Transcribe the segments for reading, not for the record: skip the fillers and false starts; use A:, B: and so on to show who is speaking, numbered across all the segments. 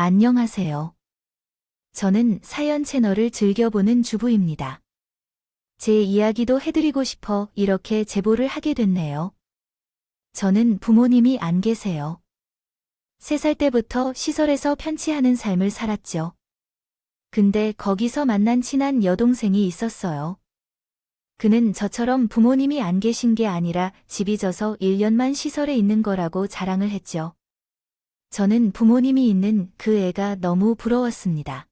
A: 안녕하세요. 저는 사연 채널을 즐겨보는 주부입니다. 제 이야기도 해드리고 싶어 이렇게 제보를 하게 됐네요. 저는 부모님이 안 계세요. 3살 때부터 시설에서 편취하는 삶을 살았죠. 근데 거기서 만난 친한 여동생이 있었어요. 그는 저처럼 부모님이 안 계신 게 아니라 집이 져서 1년만 시설에 있는 거라고 자랑을 했죠. 저는 부모님이 있는 그 애가 너무 부러웠습니다.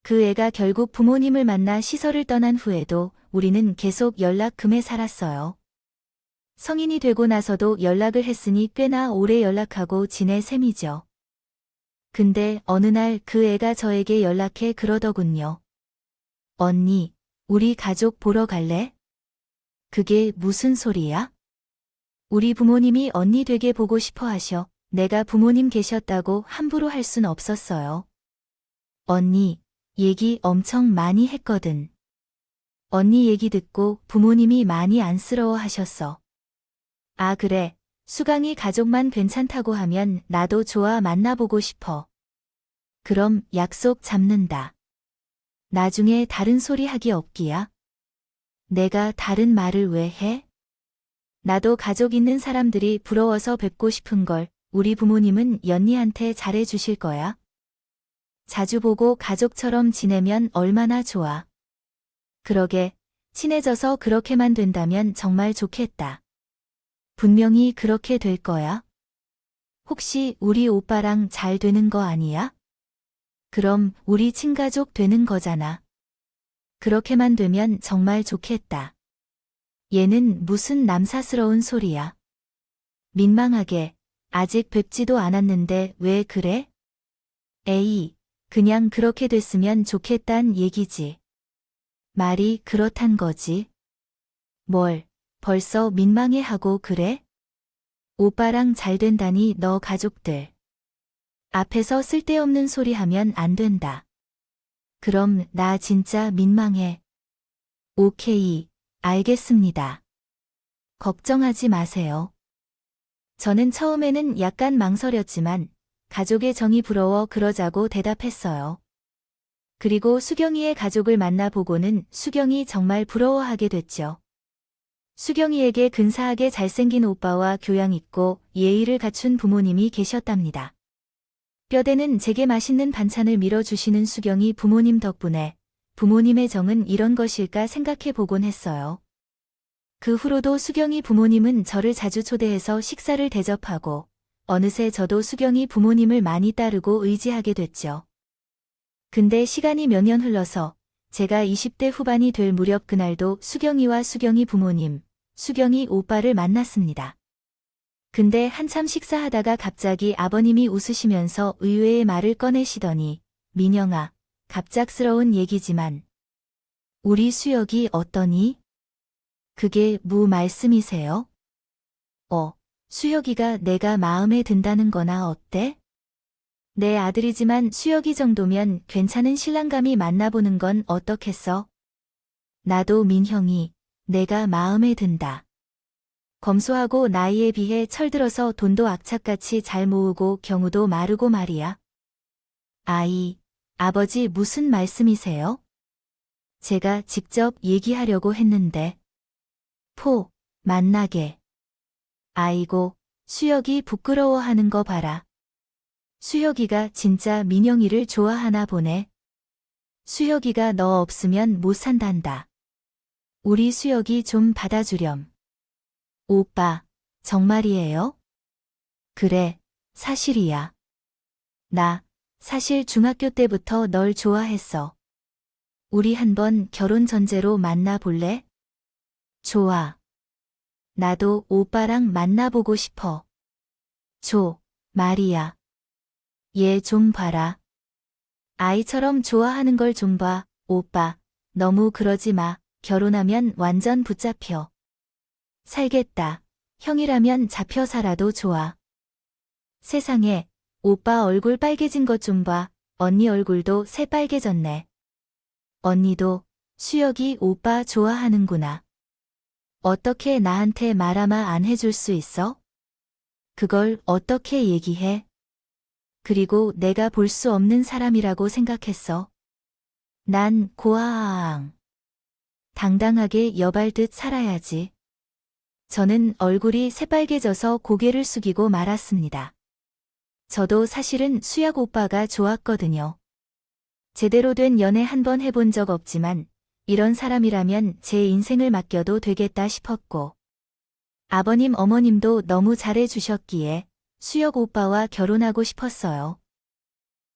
A: 그 애가 결국 부모님을 만나 시설을 떠난 후에도 우리는 계속 연락금에 살았어요. 성인이 되고 나서도 연락을 했으니 꽤나 오래 연락하고 지낼 셈이죠. 근데 어느 날 그 애가 저에게 연락해 그러더군요. 언니, 우리 가족 보러 갈래? 그게 무슨 소리야? 우리 부모님이 언니 되게 보고 싶어 하셔. 내가 부모님 계셨다고 함부로 할 순 없었어요. 언니, 얘기 엄청 많이 했거든. 언니 얘기 듣고 부모님이 많이 안쓰러워 하셨어. 아, 그래. 수강이 가족만 괜찮다고 하면 나도 좋아 만나보고 싶어. 그럼 약속 잡는다. 나중에 다른 소리 하기 없기야. 내가 다른 말을 왜 해? 나도 가족 있는 사람들이 부러워서 뵙고 싶은 걸 우리 부모님은 연니한테 잘해주실 거야. 자주 보고 가족처럼 지내면 얼마나 좋아. 그러게, 친해져서 그렇게만 된다면 정말 좋겠다. 분명히 그렇게 될 거야. 혹시 우리 오빠랑 잘 되는 거 아니야? 그럼 우리 친가족 되는 거잖아. 그렇게만 되면 정말 좋겠다. 얘는 무슨 남사스러운 소리야. 민망하게, 아직 뵙지도 않았는데 왜 그래? 에이, 그냥 그렇게 됐으면 좋겠단 얘기지. 말이 그렇단 거지. 뭘, 벌써 민망해하고 그래? 오빠랑 잘 된다니 너 가족들. 앞에서 쓸데없는 소리 하면 안 된다. 그럼 나 진짜 민망해. 오케이, 알겠습니다. 걱정하지 마세요. 저는 처음에는 약간 망설였지만 가족의 정이 부러워 그러자고 대답했어요. 그리고 수경이의 가족을 만나보고는 수경이 정말 부러워하게 됐죠. 수경이에게 근사하게 잘생긴 오빠와 교양 있고 예의를 갖춘 부모님이 계셨답니다. 뼈대는 제게 맛있는 반찬을 밀어주시는 수경이 부모님 덕분에 부모님의 정은 이런 것일까 생각해 보곤 했어요. 그 후로도 수경이 부모님은 저를 자주 초대해서 식사를 대접하고 어느새 저도 수경이 부모님을 많이 따르고 의지하게 됐죠. 근데 시간이 몇 년 흘러서 제가 20대 후반이 될 무렵 그날도 수경이와 수경이 부모님, 수경이 오빠를 만났습니다. 근데 한참 식사하다가 갑자기 아버님이 웃으시면서 의외의 말을 꺼내시더니 민영아, 갑작스러운 얘기지만 우리 수혁이 어떠니? 그게 무 말씀이세요? 수혁이가 내가 마음에 든다는 거나 어때? 내 아들이지만 수혁이 정도면 괜찮은 신랑감이 만나보는 건 어떻겠어? 나도 민형이 내가 마음에 든다. 검소하고 나이에 비해 철들어서 돈도 악착같이 잘 모으고 경우도 마르고 말이야. 아버지 무슨 말씀이세요? 제가 직접 얘기하려고 했는데. 만나게. 아이고, 수혁이 부끄러워하는 거 봐라. 수혁이가 진짜 민영이를 좋아하나 보네. 수혁이가 너 없으면 못 산단다. 우리 수혁이 좀 받아주렴. 오빠, 정말이에요? 그래, 사실이야. 나, 사실 중학교 때부터 널 좋아했어. 우리 한번 결혼 전제로 만나볼래? 좋아. 나도 오빠랑 만나보고 싶어. 말이야. 얘 좀 봐라. 아이처럼 좋아하는 걸 좀 봐, 오빠. 너무 그러지 마. 결혼하면 완전 붙잡혀. 살겠다. 형이라면 잡혀 살아도 좋아. 세상에, 오빠 얼굴 빨개진 것 좀 봐. 언니 얼굴도 새빨개졌네. 언니도 수혁이 오빠 좋아하는구나. 어떻게 나한테 말 아마 안 해줄 수 있어? 그걸 어떻게 얘기해? 그리고 내가 볼 수 없는 사람이라고 생각했어. 난 고아앙. 당당하게 여발듯 살아야지. 저는 얼굴이 새빨개져서 고개를 숙이고 말았습니다. 저도 사실은 수혁 오빠가 좋았거든요. 제대로 된 연애 한 번 해본 적 없지만 이런 사람이라면 제 인생을 맡겨도 되겠다 싶었고 아버님 어머님도 너무 잘해주셨기에 수혁 오빠와 결혼하고 싶었어요.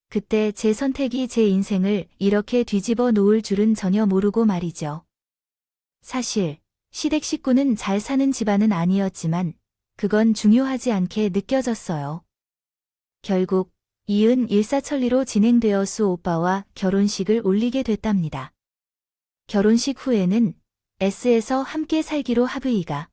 A: 그때 제 선택이 제 인생을 이렇게 뒤집어 놓을 줄은 전혀 모르고 말이죠. 사실 시댁 식구는 잘 사는 집안은 아니었지만 그건 중요하지 않게 느껴졌어요. 결국 이은 일사천리로 진행되어 수 오빠와 결혼식을 올리게 됐답니다. 결혼식 후에는 S에서 함께 살기로 합의가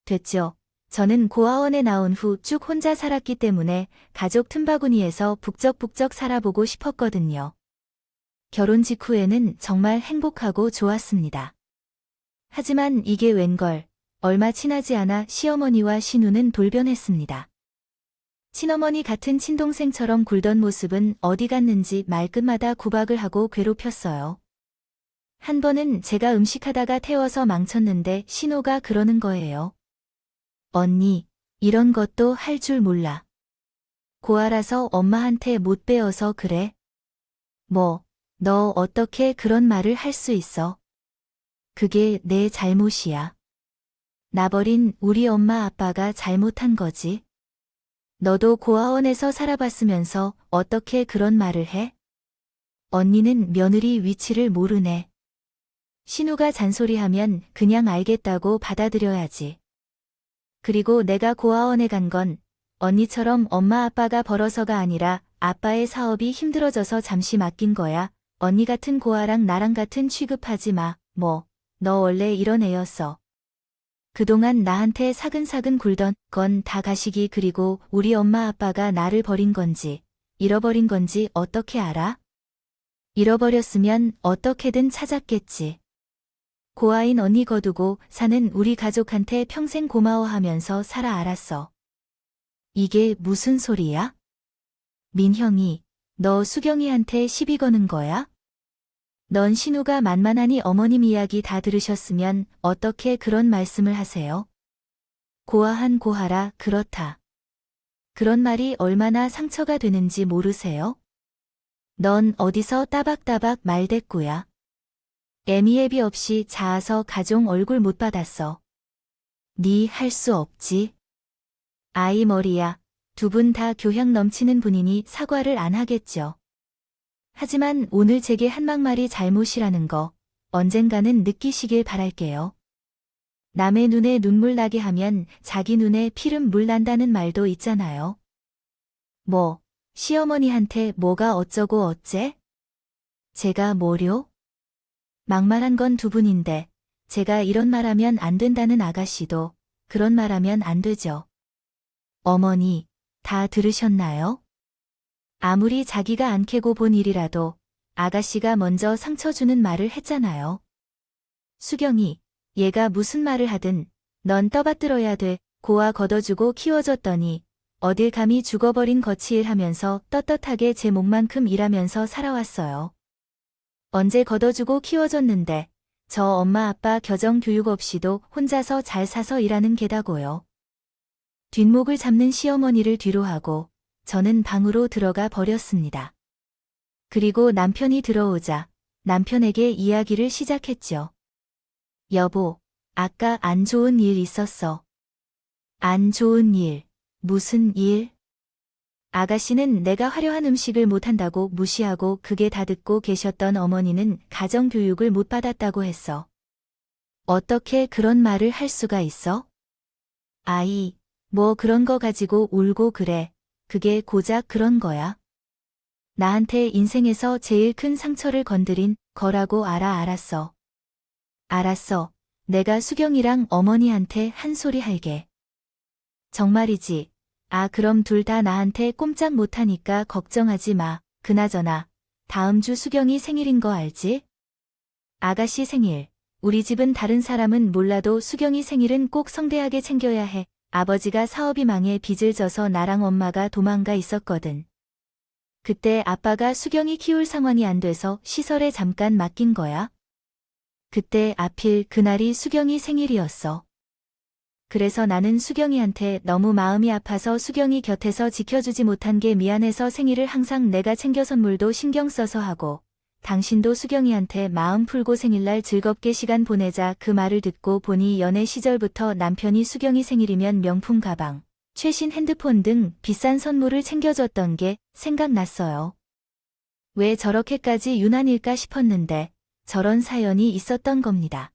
A: 됐죠. 저는 고아원에 나온 후 쭉 혼자 살았기 때문에 가족 틈바구니에서 북적북적 살아보고 싶었거든요. 결혼 직후에는 정말 행복하고 좋았습니다. 하지만 이게 웬걸, 얼마 지나지 않아 시어머니와 신우는 돌변했습니다. 친어머니 같은 친동생처럼 굴던 모습은 어디 갔는지 말끝마다 구박을 하고 괴롭혔어요. 한 번은 제가 음식하다가 태워서 망쳤는데 신우가 그러는 거예요. 언니, 이런 것도 할 줄 몰라. 고아라서 엄마한테 못 배워서 그래. 뭐, 너 어떻게 그런 말을 할 수 있어? 그게 내 잘못이야. 나 버린 우리 엄마 아빠가 잘못한 거지. 너도 고아원에서 살아봤으면서 어떻게 그런 말을 해? 언니는 며느리 위치를 모르네. 신우가 잔소리하면 그냥 알겠다고 받아들여야지. 그리고 내가 고아원에 간 건 언니처럼 엄마 아빠가 벌어서가 아니라 아빠의 사업이 힘들어져서 잠시 맡긴 거야. 언니 같은 고아랑 나랑 같은 취급하지 마. 뭐, 너 원래 이런 애였어. 그동안 나한테 사근사근 굴던 건 다 가식이 그리고 우리 엄마 아빠가 나를 버린 건지 잃어버린 건지 어떻게 알아? 잃어버렸으면 어떻게든 찾았겠지. 고아인 언니 거두고 사는 우리 가족한테 평생 고마워하면서 살아 알았어. 이게 무슨 소리야? 민형이, 너 수경이한테 시비 거는 거야? 넌 신우가 만만하니 어머님 이야기 다 들으셨으면 어떻게 그런 말씀을 하세요? 고아한 고하라 그렇다. 그런 말이 얼마나 상처가 되는지 모르세요? 넌 어디서 따박따박 말대꾸야. 애미애비 없이 자아서 가종 얼굴 못 받았어. 니 할 수 없지. 아이 머리야. 두 분 다 교양 넘치는 분이니 사과를 안 하겠죠. 하지만 오늘 제게 한 막말이 잘못이라는 거 언젠가는 느끼시길 바랄게요. 남의 눈에 눈물 나게 하면 자기 눈에 피름 물 난다는 말도 있잖아요. 뭐, 시어머니한테 뭐가 어쩌고 어째? 제가 뭐려? 막말한 건 두 분인데 제가 이런 말하면 안 된다는 아가씨도 그런 말하면 안 되죠. 어머니, 다 들으셨나요? 아무리 자기가 안 캐고 본 일이라도 아가씨가 먼저 상처 주는 말을 했잖아요. 수경이, 얘가 무슨 말을 하든 넌 떠받들어야 돼. 고아 걷어주고 키워줬더니 어딜 감히 죽어버린 거치일 하면서 떳떳하게 제 몸만큼 일하면서 살아왔어요. 언제 걷어주고 키워줬는데 저 엄마 아빠 겨정 교육 없이도 혼자서 잘 사서 일하는 게다고요. 뒷목을 잡는 시어머니를 뒤로 하고 저는 방으로 들어가 버렸습니다. 그리고 남편이 들어오자 남편에게 이야기를 시작했죠. 여보, 아까 안 좋은 일 있었어. 안 좋은 일, 무슨 일? 아가씨는 내가 화려한 음식을 못한다고 무시하고 그게 다 듣고 계셨던 어머니는 가정교육을 못 받았다고 했어. 어떻게 그런 말을 할 수가 있어? 아이, 뭐 그런 거 가지고 울고 그래. 그게 고작 그런 거야. 나한테 인생에서 제일 큰 상처를 건드린 거라고 알았어. 알았어. 내가 수경이랑 어머니한테 한 소리 할게. 정말이지. 아 그럼 둘 다 나한테 꼼짝 못하니까 걱정하지 마. 그나저나 다음 주 수경이 생일인 거 알지? 아가씨 생일. 우리 집은 다른 사람은 몰라도 수경이 생일은 꼭 성대하게 챙겨야 해. 아버지가 사업이 망해 빚을 져서 나랑 엄마가 도망가 있었거든. 그때 아빠가 수경이 키울 상황이 안 돼서 시설에 잠깐 맡긴 거야. 그때 하필 그날이 수경이 생일이었어. 그래서 나는 수경이한테 너무 마음이 아파서 수경이 곁에서 지켜주지 못한 게 미안해서 생일을 항상 내가 챙겨 선물도 신경 써서 하고, 당신도 수경이한테 마음 풀고 생일날 즐겁게 시간 보내자 그 말을 듣고 보니 연애 시절부터 남편이 수경이 생일이면 명품 가방, 최신 핸드폰 등 비싼 선물을 챙겨줬던 게 생각났어요. 왜 저렇게까지 유난일까 싶었는데 저런 사연이 있었던 겁니다.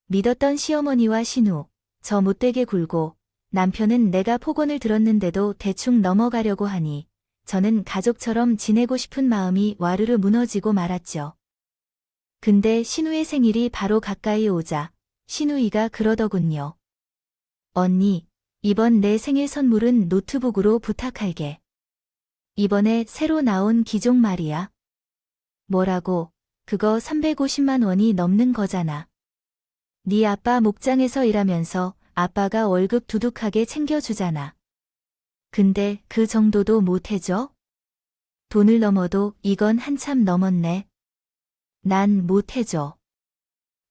A: 믿었던 시어머니와 신우, 저 못되게 굴고 남편은 내가 폭언을 들었는데도 대충 넘어가려고 하니 저는 가족처럼 지내고 싶은 마음이 와르르 무너지고 말았죠. 근데 신우의 생일이 바로 가까이 오자 신우이가 그러더군요. 언니, 이번 내 생일 선물은 노트북으로 부탁할게. 이번에 새로 나온 기종 말이야. 뭐라고? 그거 350만 원이 넘는 거잖아. 네 아빠 목장에서 일하면서 아빠가 월급 두둑하게 챙겨주잖아. 근데 그 정도도 못 해줘? 돈을 넘어도 이건 한참 넘었네. 난 못 해줘.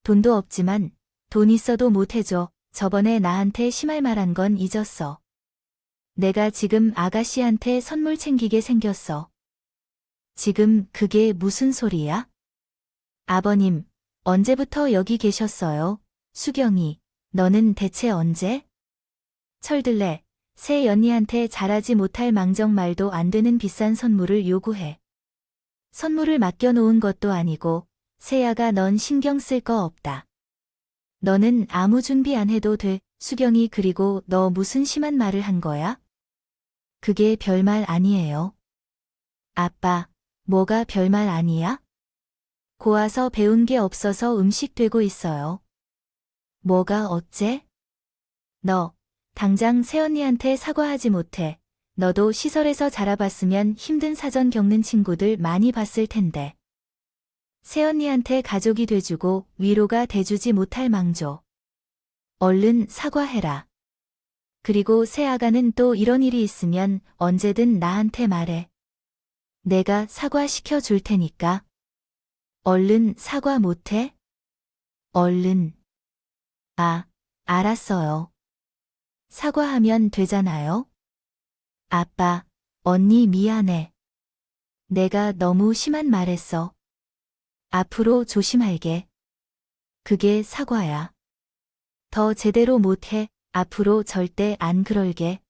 A: 돈도 없지만 돈 있어도 못 해줘. 저번에 나한테 심할 말한 건 잊었어. 내가 지금 아가씨한테 선물 챙기게 생겼어. 지금 그게 무슨 소리야? 아버님, 언제부터 여기 계셨어요? 수경이, 너는 대체 언제? 철들래, 새 연니한테 잘하지 못할 망정 말도 안 되는 비싼 선물을 요구해. 선물을 맡겨놓은 것도 아니고, 새야가 넌 신경 쓸 거 없다. 너는 아무 준비 안 해도 돼. 수경이 그리고 너 무슨 심한 말을 한 거야? 그게 별말 아니에요. 아빠, 뭐가 별말 아니야? 고아서 배운 게 없어서 음식 되고 있어요. 뭐가 어째? 너, 당장 새언니한테 사과하지 못해. 너도 시설에서 자라봤으면 힘든 사정 겪는 친구들 많이 봤을 텐데. 새언니한테 가족이 돼주고 위로가 돼주지 못할 망조. 얼른 사과해라. 그리고 새아가는 또 이런 일이 있으면 언제든 나한테 말해. 내가 사과시켜 줄 테니까. 얼른 사과 못해? 얼른. 아, 알았어요. 사과하면 되잖아요. 아빠, 언니 미안해. 내가 너무 심한 말했어. 앞으로 조심할게. 그게 사과야. 더 제대로 못해. 앞으로 절대 안 그럴게.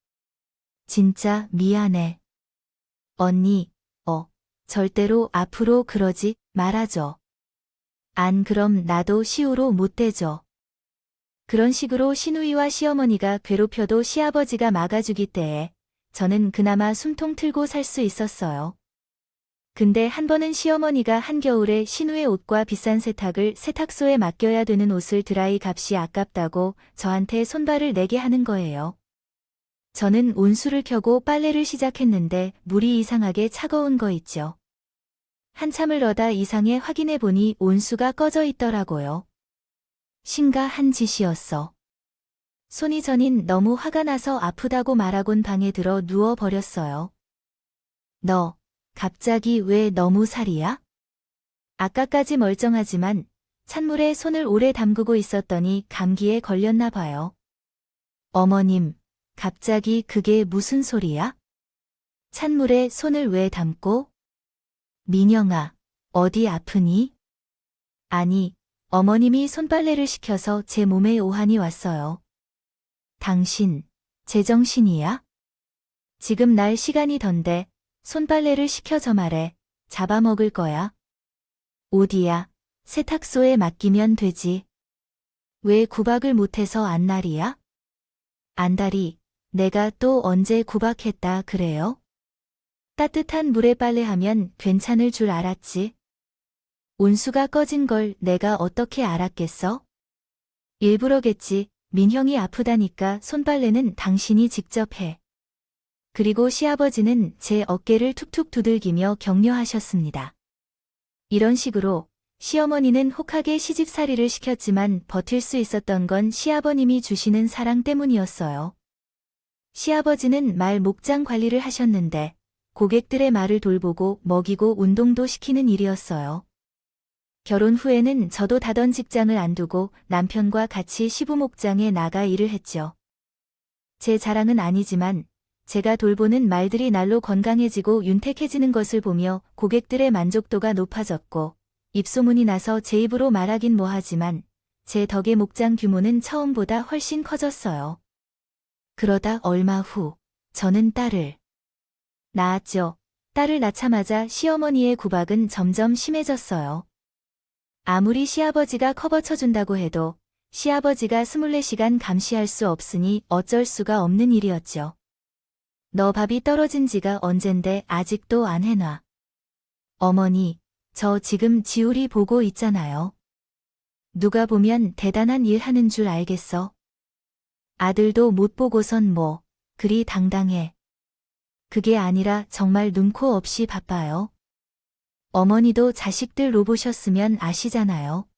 A: 진짜 미안해. 언니, 절대로 앞으로 그러지 말아줘. 안 그럼 나도 시우로 못 되죠. 그런 식으로 시누이와 시어머니가 괴롭혀도 시아버지가 막아주기 때에 저는 그나마 숨통 틀고 살 수 있었어요. 근데 한 번은 시어머니가 한겨울에 시누의 옷과 비싼 세탁을 세탁소에 맡겨야 되는 옷을 드라이 값이 아깝다고 저한테 손발을 내게 하는 거예요. 저는 온수를 켜고 빨래를 시작했는데 물이 이상하게 차가운 거 있죠. 한참을 넣다 이상해 확인해 보니 온수가 꺼져 있더라고요. 심각한 짓이었어. 손이 저린 너무 화가 나서 아프다고 말하곤 방에 들어 누워버렸어요. 너, 갑자기 왜 너무 살이야? 아까까지 멀쩡하지만 찬물에 손을 오래 담그고 있었더니 감기에 걸렸나 봐요. 어머님, 갑자기 그게 무슨 소리야? 찬물에 손을 왜 담고? 민영아, 어디 아프니? 아니, 어머님이 손빨래를 시켜서 제 몸에 오한이 왔어요. 당신, 제정신이야? 지금 날 시간이 던데 손빨래를 시켜줘 말해. 잡아먹을 거야. 어디야? 세탁소에 맡기면 되지. 왜 구박을 못해서 안달이야? 안달이, 내가 또 언제 구박했다 그래요? 따뜻한 물에 빨래하면 괜찮을 줄 알았지. 온수가 꺼진 걸 내가 어떻게 알았겠어? 일부러겠지. 민형이 아프다니까 손빨래는 당신이 직접 해. 그리고 시아버지는 제 어깨를 툭툭 두들기며 격려하셨습니다. 이런 식으로 시어머니는 혹하게 시집살이를 시켰지만 버틸 수 있었던 건 시아버님이 주시는 사랑 때문이었어요. 시아버지는 말 목장 관리를 하셨는데 고객들의 말을 돌보고 먹이고 운동도 시키는 일이었어요. 결혼 후에는 저도 다던 직장을 안 두고 남편과 같이 시부 목장에 나가 일을 했죠. 제 자랑은 아니지만 제가 돌보는 말들이 날로 건강해지고 윤택해지는 것을 보며 고객들의 만족도가 높아졌고 입소문이 나서 제 입으로 말하긴 뭐하지만 제 덕에 목장 규모는 처음보다 훨씬 커졌어요. 그러다 얼마 후 저는 딸을 낳았죠. 딸을 낳자마자 시어머니의 구박은 점점 심해졌어요. 아무리 시아버지가 커버쳐준다고 해도 시아버지가 24시간 감시할 수 없으니 어쩔 수가 없는 일이었죠. 너 밥이 떨어진 지가 언젠데 아직도 안 해놔. 어머니, 저 지금 지우리 보고 있잖아요. 누가 보면 대단한 일 하는 줄 알겠어. 아들도 못 보고선 뭐, 그리 당당해. 그게 아니라 정말 눈코 없이 바빠요. 어머니도 자식들 로보셨으면 아시잖아요.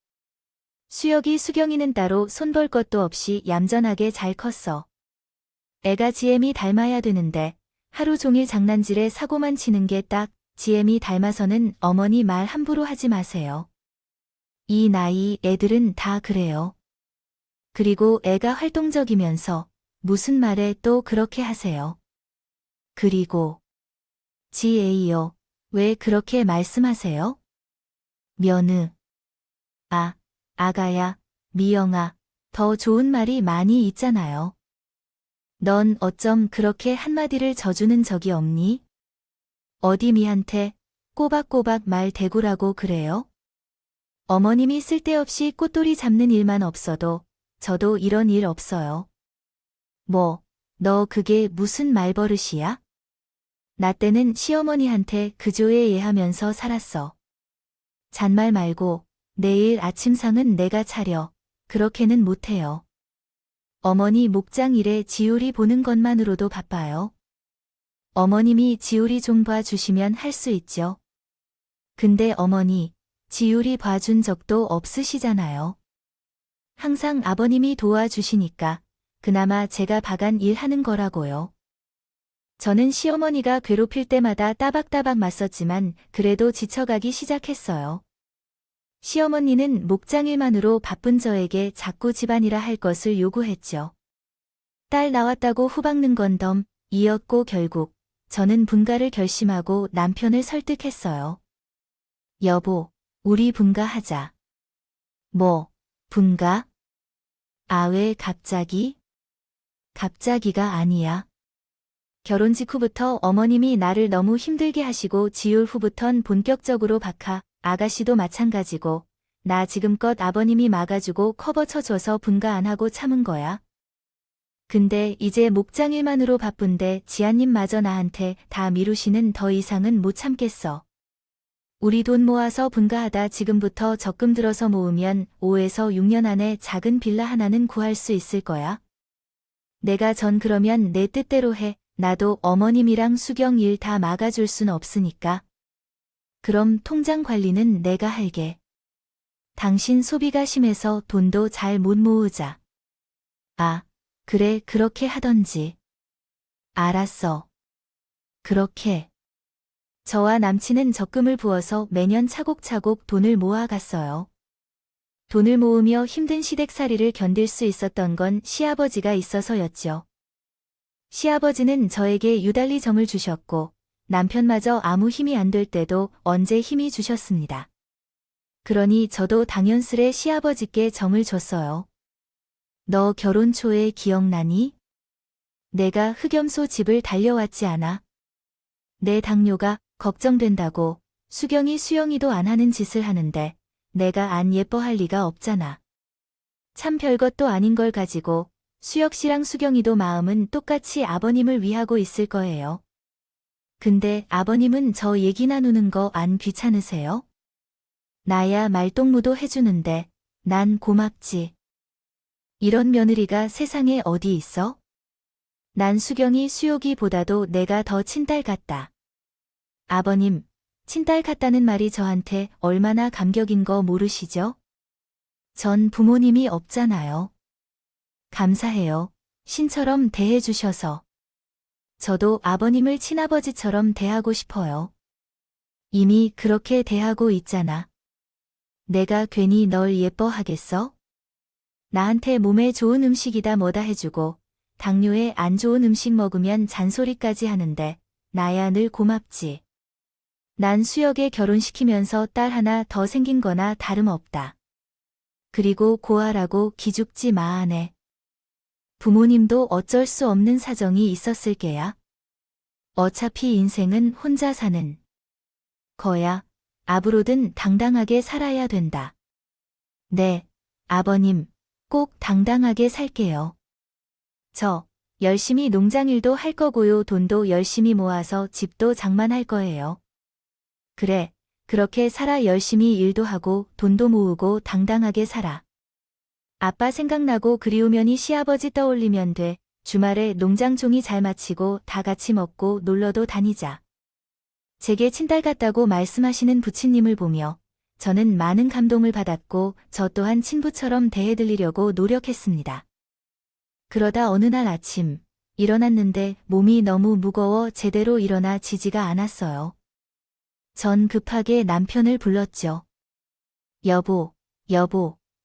A: 수혁이 수경이는 따로 손볼 것도 없이 얌전하게 잘 컸어. 애가 지엠이 닮아야 되는데 하루 종일 장난질에 사고만 치는 게 딱 지엠이 닮아서는 어머니 말 함부로 하지 마세요. 이 나이 애들은 다 그래요. 그리고 애가 활동적이면서 무슨 말에 또 그렇게 하세요. 그리고 지에이요. 왜 그렇게 말씀하세요? 며느. 아가야, 미영아, 더 좋은 말이 많이 있잖아요. 넌 어쩜 그렇게 한마디를 져주는 적이 없니? 어디 미한테 꼬박꼬박 말 대구라고 그래요? 어머님이 쓸데없이 꽃돌이 잡는 일만 없어도 저도 이런 일 없어요. 뭐, 너 그게 무슨 말버릇이야? 나 때는 시어머니한테 그조에 예하면서 살았어. 잔말 말고 내일 아침상은 내가 차려. 그렇게는 못해요. 어머니 목장 일에 지우리 보는 것만으로도 바빠요. 어머님이 지우리 좀 봐주시면 할 수 있죠. 근데 어머니, 지우리 봐준 적도 없으시잖아요. 항상 아버님이 도와주시니까 그나마 제가 바간 일 하는 거라고요. 저는 시어머니가 괴롭힐 때마다 따박따박 맞섰지만 그래도 지쳐가기 시작했어요. 시어머니는 목장일만으로 바쁜 저에게 자꾸 집안이라 할 것을 요구했죠. 딸 나왔다고 후박는 건 덤이었고 결국 저는 분가를 결심하고 남편을 설득했어요. 여보, 우리 분가하자. 뭐, 분가? 아, 왜 갑자기? 갑자기가 아니야. 결혼 직후부터 어머님이 나를 너무 힘들게 하시고 지울 후부턴 본격적으로 아가씨도 마찬가지고 나 지금껏 아버님이 막아주고 커버 쳐줘서 분가 안 하고 참은 거야. 근데 이제 목장일만으로 바쁜데 지아님마저 나한테 다 미루시는 더 이상은 못 참겠어. 우리 돈 모아서 분가하다 지금부터 적금 들어서 모으면 5에서 6년 안에 작은 빌라 하나는 구할 수 있을 거야. 내가 전 그러면 내 뜻대로 해. 나도 어머님이랑 수경 일 다 막아줄 순 없으니까. 그럼 통장 관리는 내가 할게. 당신 소비가 심해서 돈도 잘 못 모으자. 아, 그래, 그렇게 하던지. 알았어. 그렇게. 저와 남친은 적금을 부어서 매년 차곡차곡 돈을 모아갔어요. 돈을 모으며 힘든 시댁살이를 견딜 수 있었던 건 시아버지가 있어서였죠. 시아버지는 저에게 유달리 정을 주셨고 남편마저 아무 힘이 안 될 때도 언제 힘이 주셨습니다. 그러니 저도 당연스레 시아버지께 정을 줬어요. 너 결혼 초에 기억나니? 내가 흑염소 집을 달려왔지 않아? 내 당뇨가 걱정된다고 수경이 수영이도 안 하는 짓을 하는데 내가 안 예뻐할 리가 없잖아. 참 별것도 아닌 걸 가지고 수혁 씨랑 수경이도 마음은 똑같이 아버님을 위하고 있을 거예요. 근데 아버님은 저 얘기 나누는 거 안 귀찮으세요? 나야 말동무도 해주는데 난 고맙지. 이런 며느리가 세상에 어디 있어? 난 수경이 수혁이보다도 내가 더 친딸 같다. 아버님, 친딸 같다는 말이 저한테 얼마나 감격인 거 모르시죠? 전 부모님이 없잖아요. 감사해요. 신처럼 대해주셔서. 저도 아버님을 친아버지처럼 대하고 싶어요. 이미 그렇게 대하고 있잖아. 내가 괜히 널 예뻐하겠어? 나한테 몸에 좋은 음식이다 뭐다 해주고 당뇨에 안 좋은 음식 먹으면 잔소리까지 하는데 나야 늘 고맙지. 난 수혁에 결혼시키면서 딸 하나 더 생긴 거나 다름없다. 그리고 고아라고 기죽지 마아네. 부모님도 어쩔 수 없는 사정이 있었을 게야. 어차피 인생은 혼자 사는 거야. 앞으로든 당당하게 살아야 된다. 네, 아버님, 꼭 당당하게 살게요. 저, 열심히 농장일도 할 거고요. 돈도 열심히 모아서 집도 장만할 거예요. 그래, 그렇게 살아. 열심히 일도 하고 돈도 모으고 당당하게 살아. 아빠 생각나고 그리우면이 시아버지 떠올리면 돼. 주말에 농장 종이 잘 마치고 다 같이 먹고 놀러도 다니자. 제게 친딸 같다고 말씀하시는 부친님을 보며 저는 많은 감동을 받았고 저 또한 친부처럼 대해드리려고 노력했습니다. 그러다 어느 날 아침 일어났는데 몸이 너무 무거워 제대로 일어나 지지가 않았어요. 전 급하게 남편을 불렀죠. 여보,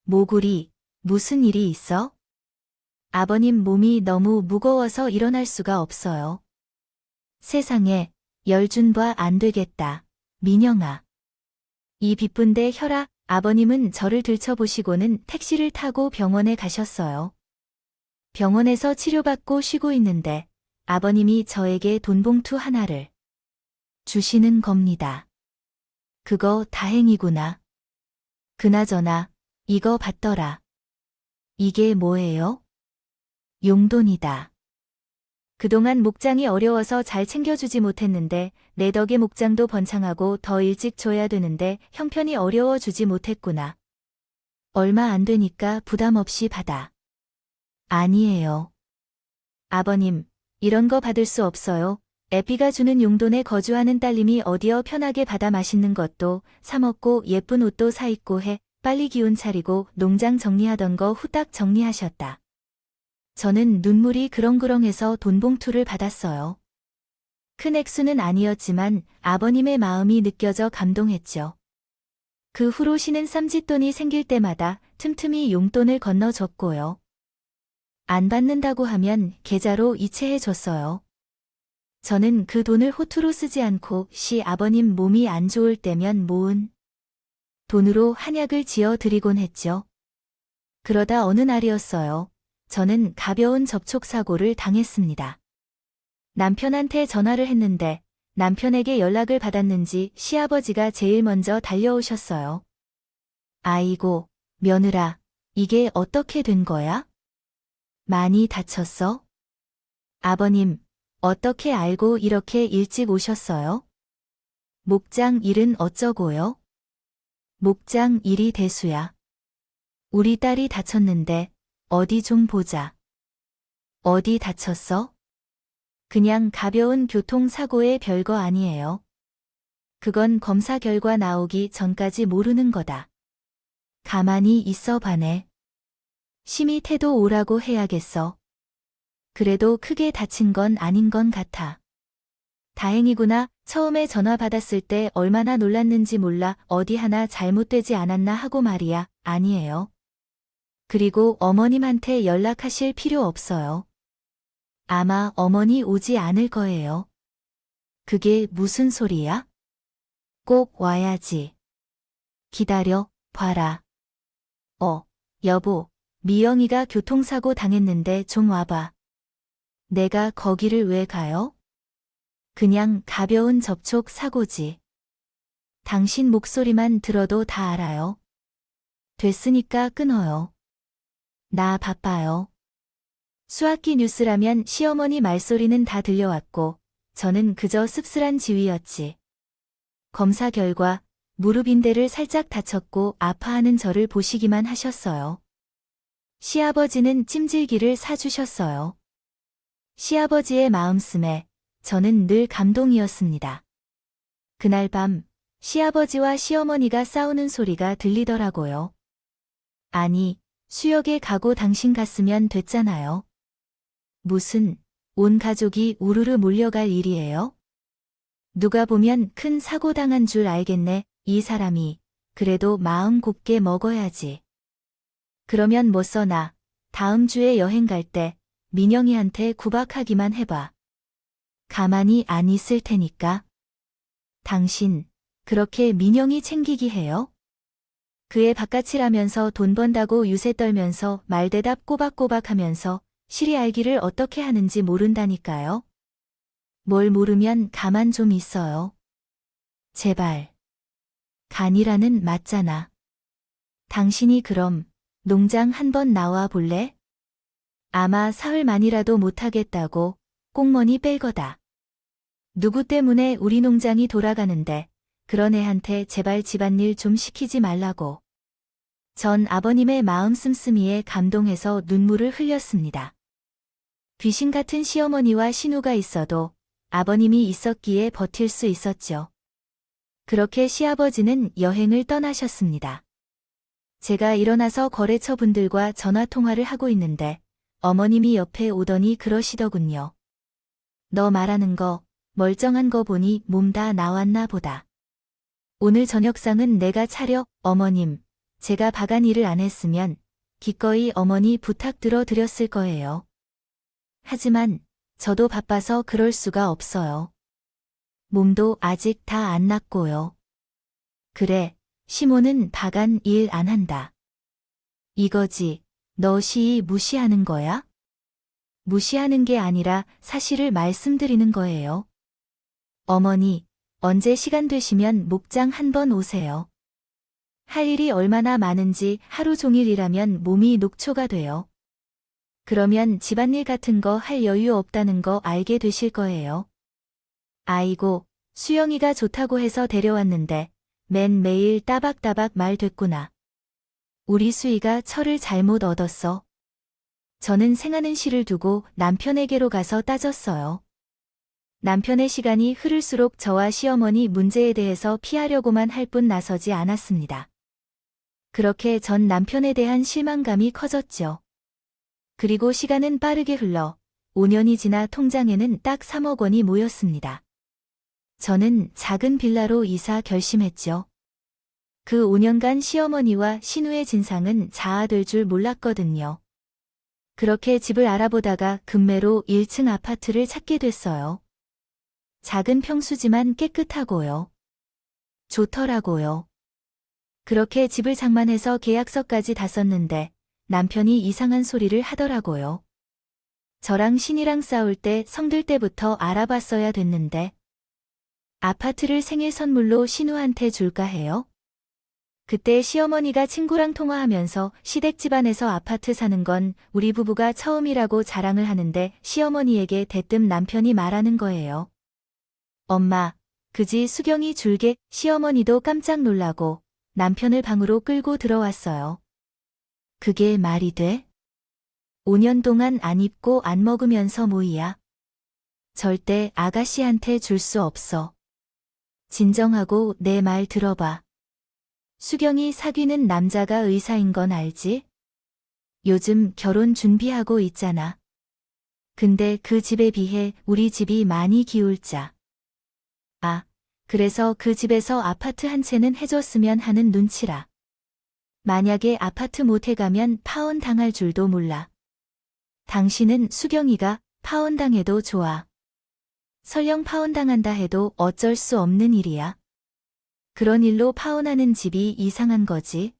A: 모구리, 무슨 일이 있어? 아버님 몸이 너무 무거워서 일어날 수가 없어요. 세상에, 열준 봐 안 되겠다. 민영아. 이 비쁜데 혈압, 아버님은 저를 들춰보시고는 택시를 타고 병원에 가셨어요. 병원에서 치료받고 쉬고 있는데 아버님이 저에게 돈봉투 하나를 주시는 겁니다. 그거 다행이구나. 그나저나 이거 받더라. 이게 뭐예요? 용돈이다. 그동안 목장이 어려워서 잘 챙겨주지 못했는데 내 덕에 목장도 번창하고 더 일찍 줘야 되는데 형편이 어려워주지 못했구나. 얼마 안 되니까 부담 없이 받아. 아니에요. 아버님, 이런 거 받을 수 없어요. 애비가 주는 용돈에 거주하는 딸님이 어디어 편하게 받아 맛있는 것도 사 먹고 예쁜 옷도 사 입고 해. 빨리 기운 차리고 농장 정리하던 거 후딱 정리하셨다. 저는 눈물이 그렁그렁해서 돈봉투를 받았어요. 큰 액수는 아니었지만 아버님의 마음이 느껴져 감동했죠. 그 후로 쉬는 쌈짓돈이 생길 때마다 틈틈이 용돈을 건너줬고요. 안 받는다고 하면 계좌로 이체해 줬어요. 저는 그 돈을 호투로 쓰지 않고 시아버님 몸이 안 좋을 때면 모은 돈으로 한약을 지어 드리곤 했죠. 그러다 어느 날이었어요. 저는 가벼운 접촉사고를 당했습니다. 남편한테 전화를 했는데 남편에게 연락을 받았는지 시아버지가 제일 먼저 달려오셨어요. 아이고, 며느라, 이게 어떻게 된 거야? 많이 다쳤어? 아버님, 어떻게 알고 이렇게 일찍 오셨어요? 목장 일은 어쩌고요? 목장 일이 대수야. 우리 딸이 다쳤는데 어디 좀 보자. 어디 다쳤어? 그냥 가벼운 교통사고에 별거 아니에요. 그건 검사 결과 나오기 전까지 모르는 거다. 가만히 있어 봐네. 심히 태도 오라고 해야겠어. 그래도 크게 다친 건 아닌 건 같아. 다행이구나. 처음에 전화 받았을 때 얼마나 놀랐는지 몰라. 어디 하나 잘못되지 않았나 하고 말이야. 아니에요. 그리고 어머님한테 연락하실 필요 없어요. 아마 어머니 오지 않을 거예요. 그게 무슨 소리야? 꼭 와야지. 기다려, 봐라. 여보, 미영이가 교통사고 당했는데 좀 와봐. 내가 거기를 왜 가요? 그냥 가벼운 접촉 사고지. 당신 목소리만 들어도 다 알아요. 됐으니까 끊어요. 나 바빠요. 수학기 뉴스라면 시어머니 말소리는 다 들려왔고 저는 그저 씁쓸한 지휘였지. 검사 결과 무릎 인대를 살짝 다쳤고 아파하는 저를 보시기만 하셨어요. 시아버지는 찜질기를 사주셨어요. 시아버지의 마음씀에 저는 늘 감동이었습니다. 그날 밤 시아버지와 시어머니가 싸우는 소리가 들리더라고요. 아니, 수역에 가고 당신 갔으면 됐잖아요. 무슨 온 가족이 우르르 몰려갈 일이에요. 누가 보면 큰 사고 당한 줄 알겠네. 이 사람이. 그래도 마음 곱게 먹어야지. 그러면 뭐 써나. 다음 주에 여행 갈 때 민영이한테 구박하기만 해봐. 가만히 안 있을 테니까. 당신, 그렇게 민영이 챙기기 해요? 그의 바깥이라면서 돈 번다고 유세 떨면서 말대답 꼬박꼬박 하면서 실이 알기를 어떻게 하는지 모른다니까요. 뭘 모르면 가만 좀 있어요. 제발. 간이라는 맞잖아. 당신이 그럼 농장 한번 나와 볼래? 아마 사흘 만이라도 못하겠다고 꽁머니 뺄 거다. 누구 때문에 우리 농장이 돌아가는데 그런 애한테 제발 집안일 좀 시키지 말라고. 전 아버님의 마음 씀씀이에 감동해서 눈물을 흘렸습니다. 귀신 같은 시어머니와 신우가 있어도 아버님이 있었기에 버틸 수 있었죠. 그렇게 시아버지는 여행을 떠나셨습니다. 제가 일어나서 거래처 분들과 전화통화를 하고 있는데 어머님이 옆에 오더니 그러시더군요. 너 말하는 거 멀쩡한 거 보니 몸 다 나왔나 보다. 오늘 저녁상은 내가 차려. 어머님, 제가 바간 일을 안 했으면 기꺼이 어머니 부탁들어 드렸을 거예요. 하지만 저도 바빠서 그럴 수가 없어요. 몸도 아직 다 안 낫고요. 그래, 시모는 바간 일 안 한다. 이거지, 너 시이 무시하는 거야? 무시하는 게 아니라 사실을 말씀드리는 거예요. 어머니, 언제 시간 되시면 목장 한번 오세요. 할 일이 얼마나 많은지 하루 종일 일하면 몸이 녹초가 돼요. 그러면 집안일 같은 거 할 여유 없다는 거 알게 되실 거예요. 아이고, 수영이가 좋다고 해서 데려왔는데 매일 따박따박 말 됐구나. 우리 수희가 철을 잘못 얻었어. 저는 생하는 시를 두고 남편에게로 가서 따졌어요. 남편의 시간이 흐를수록 저와 시어머니 문제에 대해서 피하려고만 할 뿐 나서지 않았습니다. 그렇게 전 남편에 대한 실망감이 커졌죠. 그리고 시간은 빠르게 흘러 5년이 지나 통장에는 딱 3억 원이 모였습니다. 저는 작은 빌라로 이사 결심했죠. 그 5년간 시어머니와 신우의 진상은 자아될 줄 몰랐거든요. 그렇게 집을 알아보다가 급매로 1층 아파트를 찾게 됐어요. 작은 평수지만 깨끗하고요. 좋더라고요. 그렇게 집을 장만해서 계약서까지 다 썼는데 남편이 이상한 소리를 하더라고요. 저랑 신이랑 싸울 때 성들 때부터 알아봤어야 됐는데 아파트를 생일 선물로 신우한테 줄까 해요? 그때 시어머니가 친구랑 통화하면서 시댁 집안에서 아파트 사는 건 우리 부부가 처음이라고 자랑을 하는데 시어머니에게 대뜸 남편이 말하는 거예요. 엄마, 그지 수경이 줄게. 시어머니도 깜짝 놀라고 남편을 방으로 끌고 들어왔어요. 그게 말이 돼? 5년 동안 안 입고 안 먹으면서 뭐이야? 절대 아가씨한테 줄 수 없어. 진정하고 내 말 들어봐. 수경이 사귀는 남자가 의사인 건 알지? 요즘 결혼 준비하고 있잖아. 근데 그 집에 비해 우리 집이 많이 기울자. 아, 그래서 그 집에서 아파트 한 채는 해줬으면 하는 눈치라. 만약에 아파트 못 해가면 파혼 당할 줄도 몰라. 당신은 수경이가 파혼 당해도 좋아. 설령 파혼 당한다 해도 어쩔 수 없는 일이야. 그런 일로 파혼하는 집이 이상한 거지.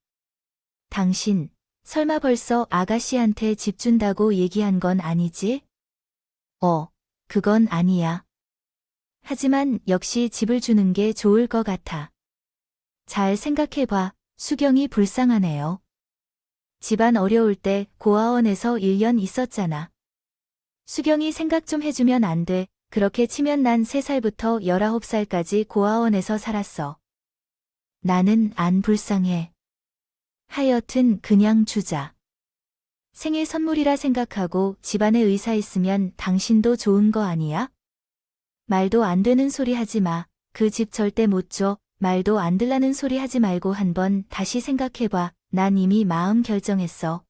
A: 당신, 설마 벌써 아가씨한테 집 준다고 얘기한 건 아니지? 그건 아니야. 하지만 역시 집을 주는 게 좋을 것 같아. 잘 생각해봐. 수경이 불쌍하네요. 집안 어려울 때 고아원에서 1년 있었잖아. 수경이 생각 좀 해주면 안 돼. 그렇게 치면 난 3살부터 19살까지 고아원에서 살았어. 나는 안 불쌍해. 하여튼 그냥 주자. 생일 선물이라 생각하고 집안에 의사 있으면 당신도 좋은 거 아니야? 말도 안 되는 소리 하지 마. 그 집 절대 못 줘. 말도 안 들라는 소리 하지 말고 한번 다시 생각해봐. 난 이미 마음 결정했어.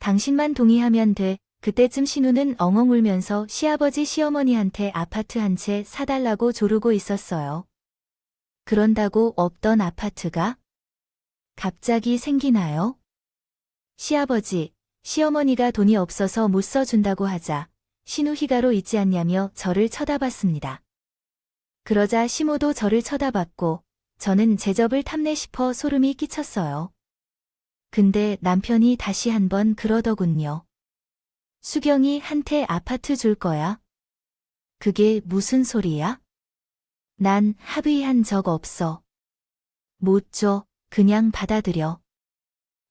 A: 당신만 동의하면 돼. 그때쯤 신우는 엉엉 울면서 시아버지 시어머니한테 아파트 한 채 사달라고 조르고 있었어요. 그런다고 없던 아파트가 갑자기 생기나요? 시아버지, 시어머니가 돈이 없어서 못 써준다고 하자 신우희가로 있지 않냐며 저를 쳐다봤습니다. 그러자 시모도 저를 쳐다봤고 저는 제 접을 탐내 싶어 소름이 끼쳤어요. 근데 남편이 다시 한번 그러더군요. 수경이 한테 아파트 줄 거야? 그게 무슨 소리야? 난 합의한 적 없어. 못 줘, 그냥 받아들여.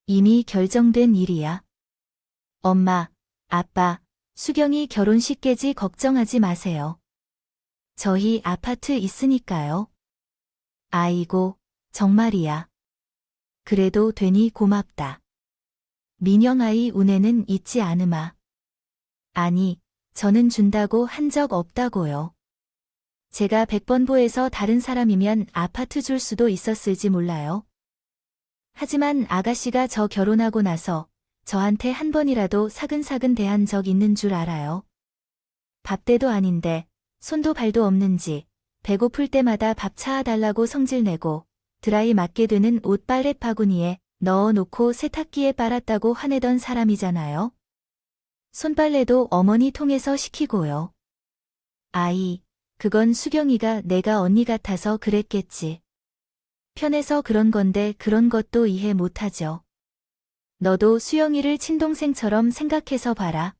A: 이미 결정된 일이야. 엄마, 아빠, 수경이 결혼식 깨지 걱정하지 마세요. 저희 아파트 있으니까요. 아이고, 정말이야. 그래도 되니 고맙다. 민영아이 운에는 있지 않으마. 아니, 저는 준다고 한 적 없다고요. 제가 100번 보에서 다른 사람이면 아파트 줄 수도 있었을지 몰라요. 하지만 아가씨가 저 결혼하고 나서 저한테 한 번이라도 사근사근 대한 적 있는 줄 알아요. 밥때도 아닌데 손도 발도 없는지 배고플 때마다 밥 차아달라고 성질내고 드라이 맞게 되는 옷 빨래 바구니에 넣어놓고 세탁기에 빨았다고 화내던 사람이잖아요. 손빨래도 어머니 통해서 시키고요. 아이, 그건 수경이가 내가 언니 같아서 그랬겠지. 편해서 그런 건데 그런 것도 이해 못하죠. 너도 수영이를 친동생처럼 생각해서 봐라.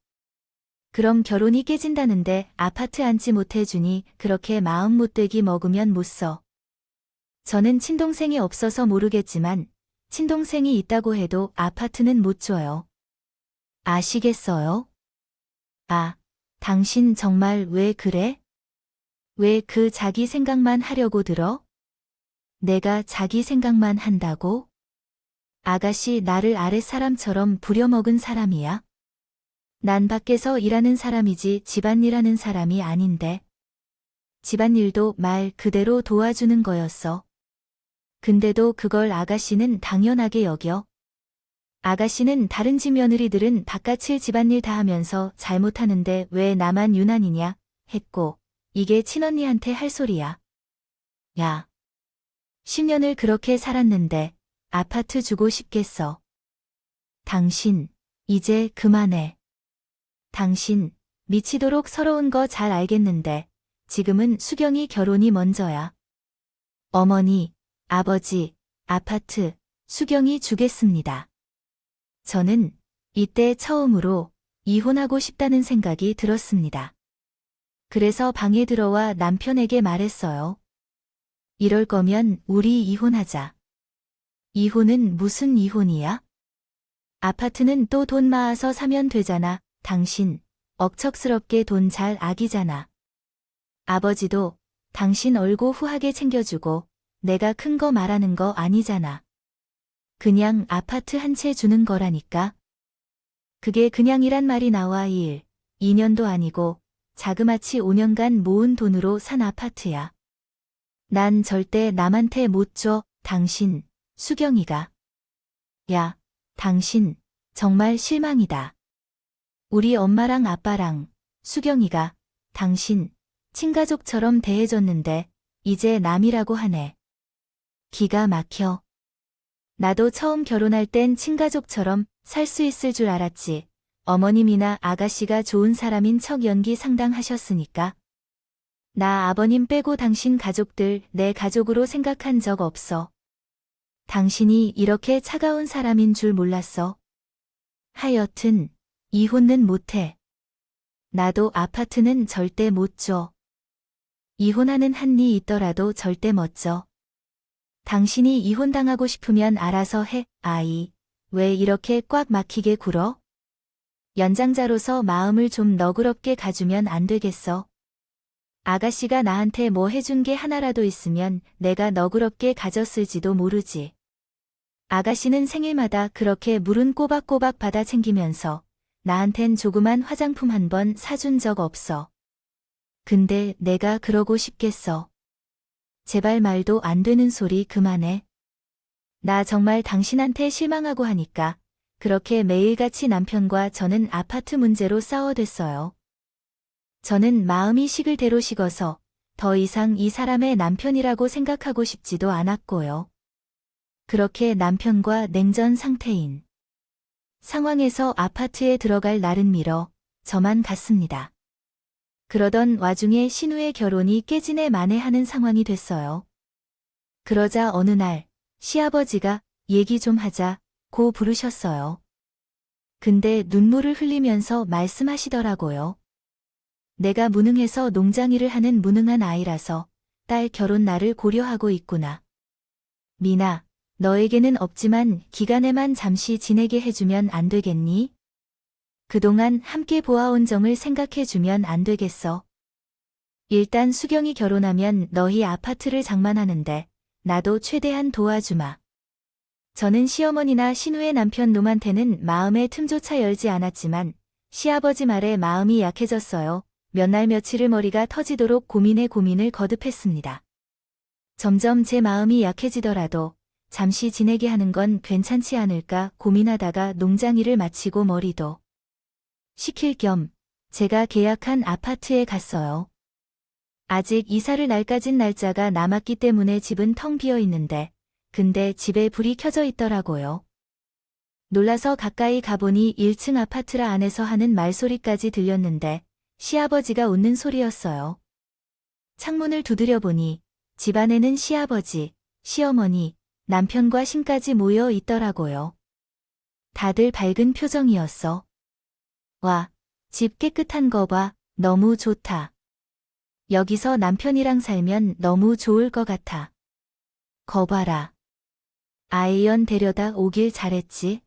A: 그럼 결혼이 깨진다는데 아파트 앉지 못해주니 그렇게 마음 못되기 먹으면 못 써. 저는 친동생이 없어서 모르겠지만 친동생이 있다고 해도 아파트는 못 줘요. 아시겠어요? 아, 당신 정말 왜 그래? 왜 그 자기 생각만 하려고 들어? 내가 자기 생각만 한다고? 아가씨 나를 아랫사람처럼 부려먹은 사람이야? 난 밖에서 일하는 사람이지 집안일 하는 사람이 아닌데. 집안일도 말 그대로 도와주는 거였어. 근데도 그걸 아가씨는 당연하게 여겨. 아가씨는 다른 집 며느리들은 바깥일 집안일 다 하면서 잘못하는데 왜 나만 유난이냐 했고 이게 친언니한테 할 소리야. 야, 10년을 그렇게 살았는데 아파트 주고 싶겠어. 당신, 이제 그만해. 당신, 미치도록 서러운 거 잘 알겠는데 지금은 수경이 결혼이 먼저야. 어머니, 아버지, 아파트, 수경이 주겠습니다. 저는 이때 처음으로 이혼하고 싶다는 생각이 들었습니다. 그래서 방에 들어와 남편에게 말했어요. 이럴 거면 우리 이혼하자. 이혼은 무슨 이혼이야? 아파트는 또 돈 모아서 사면 되잖아. 당신, 억척스럽게 돈 잘 아끼잖아. 아버지도 당신 얼고 후하게 챙겨주고 내가 큰 거 말하는 거 아니잖아. 그냥 아파트 한 채 주는 거라니까. 그게 그냥이란 말이 나와 2년도 아니고 자그마치 5년간 모은 돈으로 산 아파트야. 난 절대 남한테 못 줘, 당신, 수경이가. 야, 당신, 정말 실망이다. 우리 엄마랑 아빠랑, 수경이가, 당신, 친가족처럼 대해줬는데, 이제 남이라고 하네. 기가 막혀. 나도 처음 결혼할 땐 친가족처럼 살 수 있을 줄 알았지. 어머님이나 아가씨가 좋은 사람인 척 연기 상당하셨으니까. 나 아버님 빼고 당신 가족들 내 가족으로 생각한 적 없어. 당신이 이렇게 차가운 사람인 줄 몰랐어. 하여튼 이혼은 못해. 나도 아파트는 절대 못 줘. 이혼하는 한이 있더라도 절대 멋져. 당신이 이혼당하고 싶으면 알아서 해. 아이, 왜 이렇게 꽉 막히게 굴어? 연장자로서 마음을 좀 너그럽게 가주면 안 되겠어? 아가씨가 나한테 뭐 해준 게 하나라도 있으면 내가 너그럽게 가졌을지도 모르지. 아가씨는 생일마다 그렇게 물은 꼬박꼬박 받아 챙기면서 나한텐 조그만 화장품 한 번 사준 적 없어. 근데 내가 그러고 싶겠어. 제발 말도 안 되는 소리 그만해. 나 정말 당신한테 실망하고 하니까 그렇게 매일같이 남편과 저는 아파트 문제로 싸워댔어요. 저는 마음이 식을 대로 식어서 더 이상 이 사람의 남편이라고 생각하고 싶지도 않았고요. 그렇게 남편과 냉전 상태인 상황에서 아파트에 들어갈 날은 미뤄 저만 갔습니다. 그러던 와중에 신우의 결혼이 깨지네 마네하는 상황이 됐어요. 그러자 어느 날 시아버지가 얘기 좀 하자 고 부르셨어요. 근데 눈물을 흘리면서 말씀하시더라고요. 내가 무능해서 농장일을 하는 무능한 아이라서 딸 결혼 날을 고려하고 있구나. 미나, 너에게는 없지만 기간에만 잠시 지내게 해주면 안 되겠니? 그동안 함께 보아온 정을 생각해주면 안 되겠어. 일단 수경이 결혼하면 너희 아파트를 장만하는데 나도 최대한 도와주마. 저는 시어머니나 신우의 남편 놈한테는 마음의 틈조차 열지 않았지만 시아버지 말에 마음이 약해졌어요. 몇 날 며칠을 머리가 터지도록 고민에 고민을 거듭했습니다. 점점 제 마음이 약해지더라도 잠시 지내게 하는 건 괜찮지 않을까 고민하다가 농장일을 마치고 머리도 식힐 겸 제가 계약한 아파트에 갔어요. 아직 이사를 날까진 날짜가 남았기 때문에 집은 텅 비어 있는데 근데 집에 불이 켜져 있더라고요. 놀라서 가까이 가보니 1층 아파트라 안에서 하는 말소리까지 들렸는데 시아버지가 웃는 소리였어요. 창문을 두드려보니 집 안에는 시아버지, 시어머니, 남편과 신까지 모여 있더라고요. 다들 밝은 표정이었어. 와, 집 깨끗한 거 봐, 너무 좋다. 여기서 남편이랑 살면 너무 좋을 것 같아. 거 봐라. 아이연 데려다 오길 잘했지?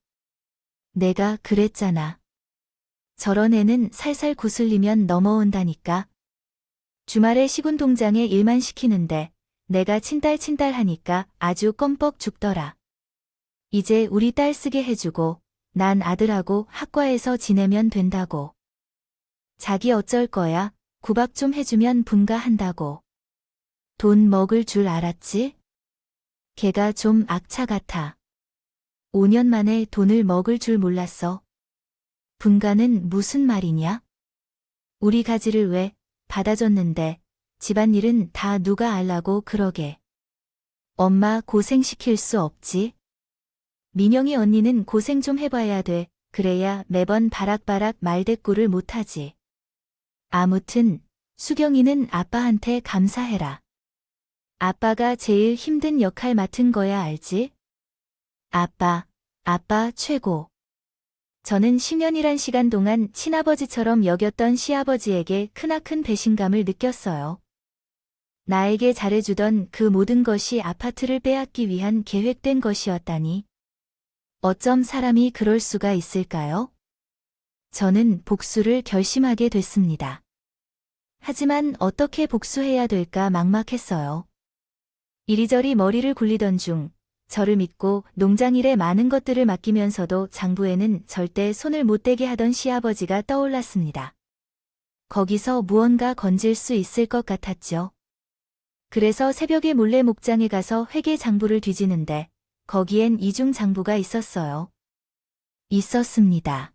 A: 내가 그랬잖아. 저런 애는 살살 구슬리면 넘어온다니까. 주말에 시군동장에 일만 시키는데 내가 친딸 하니까 아주 껌뻑 죽더라. 이제 우리 딸 쓰게 해주고 난 아들하고 학과에서 지내면 된다고. 자기 어쩔 거야? 구박 좀 해주면 분가한다고. 돈 먹을 줄 알았지? 걔가 좀 악차 같아. 5년 만에 돈을 먹을 줄 몰랐어. 분가는 무슨 말이냐? 우리 가지를 왜 받아줬는데 집안일은 다 누가 알라고 그러게. 엄마 고생시킬 수 없지? 민영이 언니는 고생 좀 해봐야 돼. 그래야 매번 바락바락 말대꾸를 못하지. 아무튼 수경이는 아빠한테 감사해라. 아빠가 제일 힘든 역할 맡은 거야 알지? 아빠 최고. 저는 10년이란 시간 동안 친아버지처럼 여겼던 시아버지에게 크나큰 배신감을 느꼈어요. 나에게 잘해주던 그 모든 것이 아파트를 빼앗기 위한 계획된 것이었다니. 어쩜 사람이 그럴 수가 있을까요? 저는 복수를 결심하게 됐습니다. 하지만 어떻게 복수해야 될까 막막했어요. 이리저리 머리를 굴리던 중 저를 믿고 농장일에 많은 것들을 맡기면서도 장부에는 절대 손을 못 대게 하던 시아버지가 떠올랐습니다. 거기서 무언가 건질 수 있을 것 같았죠. 그래서 새벽에 몰래 목장에 가서 회계 장부를 뒤지는데 거기엔 이중 장부가 있었어요. 있었습니다.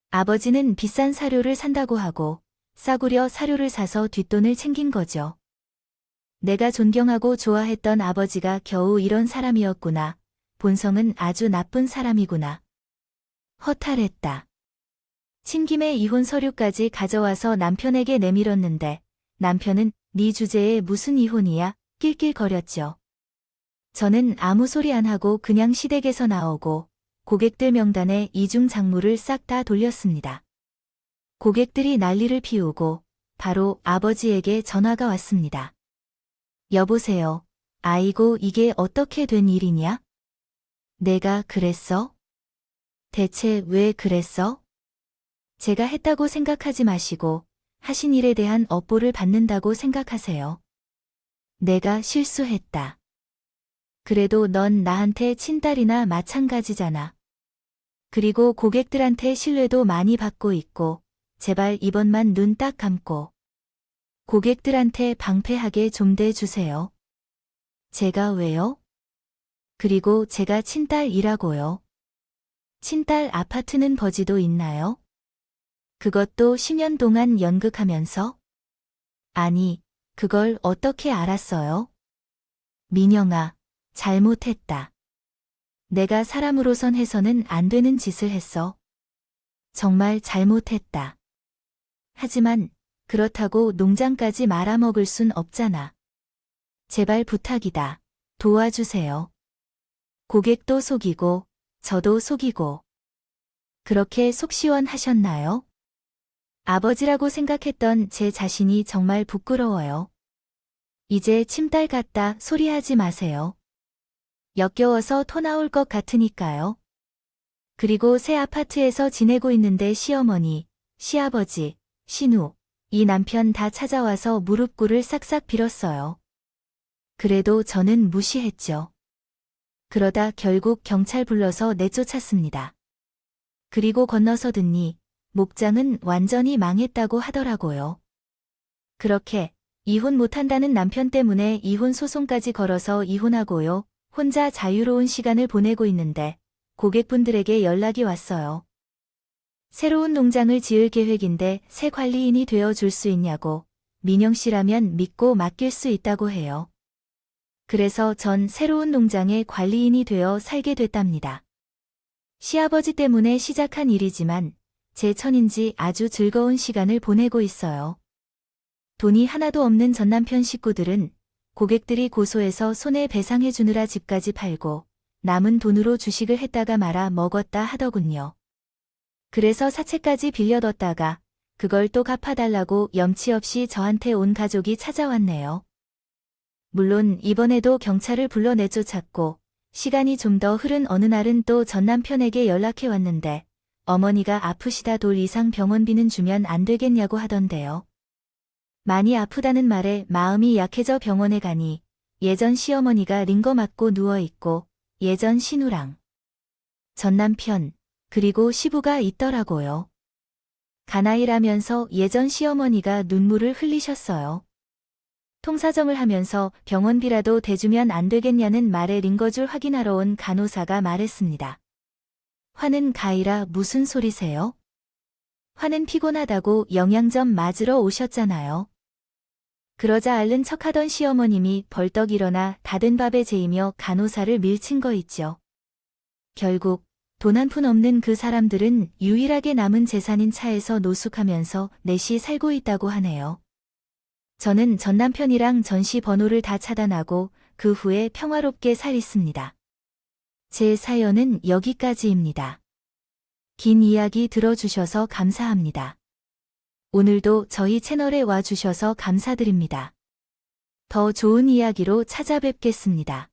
A: 아버지는 비싼 사료를 산다고 하고 싸구려 사료를 사서 뒷돈을 챙긴 거죠. 내가 존경하고 좋아했던 아버지가 겨우 이런 사람이었구나. 본성은 아주 나쁜 사람이구나. 허탈했다. 친김에 이혼 서류까지 가져와서 남편에게 내밀었는데 남편은 네 주제에 무슨 이혼이야? 낄낄거렸죠. 저는 아무 소리 안 하고 그냥 시댁에서 나오고 고객들 명단에 이중 장부를 싹 다 돌렸습니다. 고객들이 난리를 피우고 바로 아버지에게 전화가 왔습니다. 여보세요. 아이고 이게 어떻게 된 일이냐? 내가 그랬어? 대체 왜 그랬어? 제가 했다고 생각하지 마시고 하신 일에 대한 업보를 받는다고 생각하세요. 내가 실수했다. 그래도 넌 나한테 친딸이나 마찬가지잖아. 그리고 고객들한테 신뢰도 많이 받고 있고 제발 이번만 눈 딱 감고 고객들한테 방패하게 좀 대주세요. 제가 왜요? 그리고 제가 친딸이라고요. 친딸 아파트는 버지도 있나요? 그것도 10년 동안 연극하면서? 아니, 그걸 어떻게 알았어요? 민영아, 잘못했다. 내가 사람으로선 해서는 안 되는 짓을 했어. 정말 잘못했다. 하지만 그렇다고 농장까지 말아먹을 순 없잖아. 제발 부탁이다. 도와주세요. 고객도 속이고 저도 속이고. 그렇게 속 시원하셨나요? 아버지라고 생각했던 제 자신이 정말 부끄러워요. 이제 침딸 같다 소리하지 마세요. 역겨워서 토 나올 것 같으니까요. 그리고 새 아파트에서 지내고 있는데 시어머니, 시아버지, 시누, 이 남편 다 찾아와서 무릎 꿇을 싹싹 빌었어요. 그래도 저는 무시했죠. 그러다 결국 경찰 불러서 내쫓았습니다. 그리고 건너서 듣니 목장은 완전히 망했다고 하더라고요. 그렇게 이혼 못한다는 남편 때문에 이혼 소송까지 걸어서 이혼하고요. 혼자 자유로운 시간을 보내고 있는데 고객분들에게 연락이 왔어요. 새로운 농장을 지을 계획인데 새 관리인이 되어줄 수 있냐고. 민영 씨라면 믿고 맡길 수 있다고 해요. 그래서 전 새로운 농장의 관리인이 되어 살게 됐답니다. 시아버지 때문에 시작한 일이지만 제 천인지 아주 즐거운 시간을 보내고 있어요. 돈이 하나도 없는 전남편 식구들은 고객들이 고소해서 손해배상해 주느라 집까지 팔고 남은 돈으로 주식을 했다가 말아 먹었다 하더군요. 그래서 사채까지 빌려뒀다가 그걸 또 갚아달라고 염치 없이 저한테 온 가족이 찾아왔네요. 물론 이번에도 경찰을 불러 내쫓았고 시간이 좀 더 흐른 어느 날은 또 전남편에게 연락해 왔는데 어머니가 아프시다 돌 이상 병원비는 주면 안 되겠냐고 하던데요. 많이 아프다는 말에 마음이 약해져 병원에 가니 예전 시어머니가 링거 맞고 누워있고 예전 시누랑 전남편 그리고 시부가 있더라고요. 가나이라면서 예전 시어머니가 눈물을 흘리셨어요. 통사정을 하면서 병원비라도 대주면 안 되겠냐는 말에 링거줄 확인하러 온 간호사가 말했습니다. 화는 가이라 무슨 소리세요? 화는 피곤하다고 영양점 맞으러 오셨잖아요. 그러자 앓는 척하던 시어머님이 벌떡 일어나 다 된 밥에 재이며 간호사를 밀친 거 있죠. 결국 돈 한 푼 없는 그 사람들은 유일하게 남은 재산인 차에서 노숙하면서 넷이 살고 있다고 하네요. 저는 전 남편이랑 전시 번호를 다 차단하고 그 후에 평화롭게 살있습니다. 제 사연은 여기까지입니다. 긴 이야기 들어주셔서 감사합니다. 오늘도 저희 채널에 와주셔서 감사드립니다. 더 좋은 이야기로 찾아뵙겠습니다.